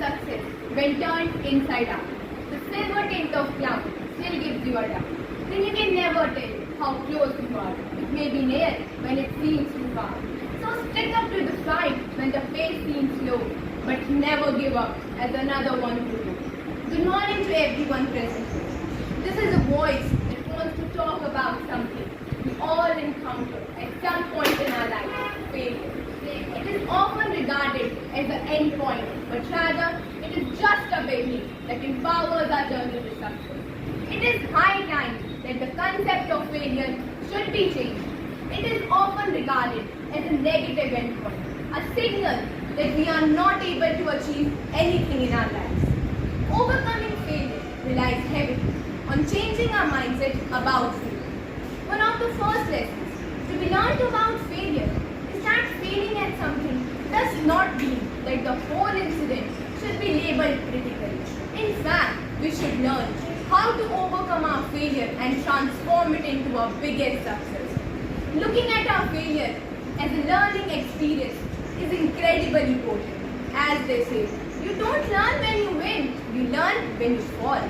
success when turned inside out. The silver tint of cloud still gives you a doubt. Then you can never tell how close you are. It may be near when it seems too far. So stick up to the fight when the pace seems slow, but never give up as another one to do. Good morning to everyone present here. This is a voice that wants to talk about something we all encounter at some point in our life, failure. It is often regarded as the end point, but rather it is just a beginning that empowers our journey to success. It is high time that the concept of failure should be changed. It is often regarded as a negative endpoint, a signal that we are not able to achieve anything in our lives. Overcoming failure relies heavily on changing our mindset about failure. One of the first lessons to be learned about failure is that failing at something does not mean that the whole incident should be labeled critically. In fact, we should learn how to overcome our failure and transform it into our biggest success. Looking at our failure as a learning experience is incredibly important. As they say, you don't learn when you win, you learn when you fall.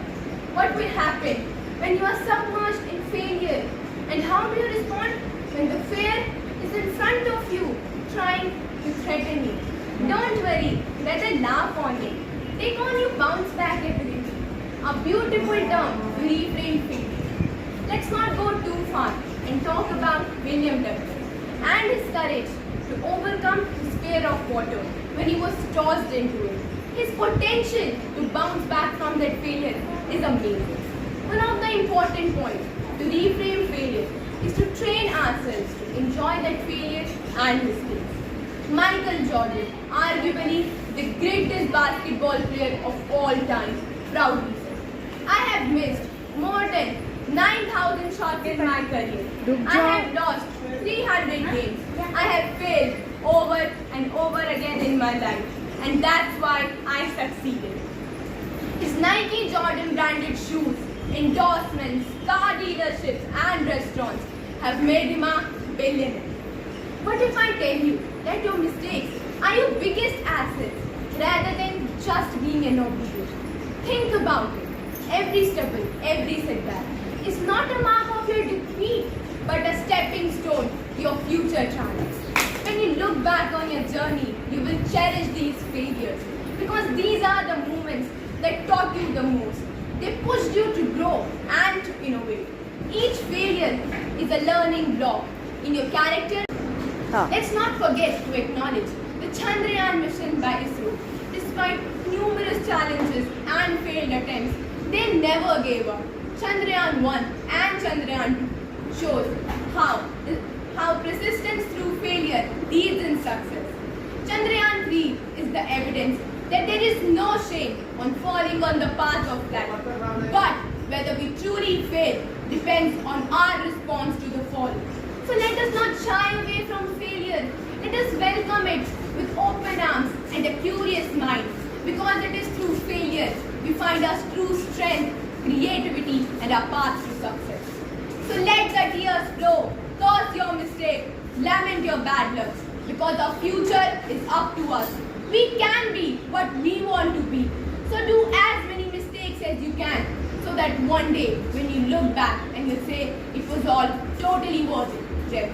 What will happen when you are submerged in failure? And how do you respond when the fear is in front of you, trying to threaten you? Don't worry, rather laugh on it. Take on your bounce back ability. A beautiful term to reframe failure. Let's not go too far and talk about William W. and his courage to overcome his fear of water when he was tossed into it. His potential to bounce back from that failure is amazing. One of the important points to reframe failure is to train ourselves to enjoy that failure and mistakes. Michael Jordan, arguably the greatest basketball player of all time, proudly said, I have missed more than 9,000 shots in my career. I have lost 300 games. I have failed over and over again in my life. And that's why I succeeded. His Nike Jordan branded shoes, endorsements, car dealerships and restaurants have made him a billionaire. What if I tell you that your mistakes are your biggest assets rather than just being an obligation? Think about it. Every stumble, every setback is not a mark of your defeat, but a stepping stone to your future triumphs. When you look back on your journey, you will cherish these failures because these are the moments that taught you the most. They pushed you to grow and to innovate. Each failure is a learning block in your character. Let's not forget to acknowledge the Chandrayaan mission by ISRO. Despite numerous challenges and failed attempts, they never gave up. Chandrayaan 1 and Chandrayaan 2 shows how persistence through failure leads in success. Chandrayaan 3 is the evidence that there is no shame on falling on the path of life. But whether we truly fail depends on our response to the fall. So let us not shy away from failure. Let us welcome it with open arms and a curious mind, because it is through failure we find our true strength, creativity and our path to success. So let the tears flow, curse your mistake, lament your bad luck, because our future is up to us. We can be what we want to be. So do as many mistakes as you can, so that one day when you look back and you say it was all totally worth it.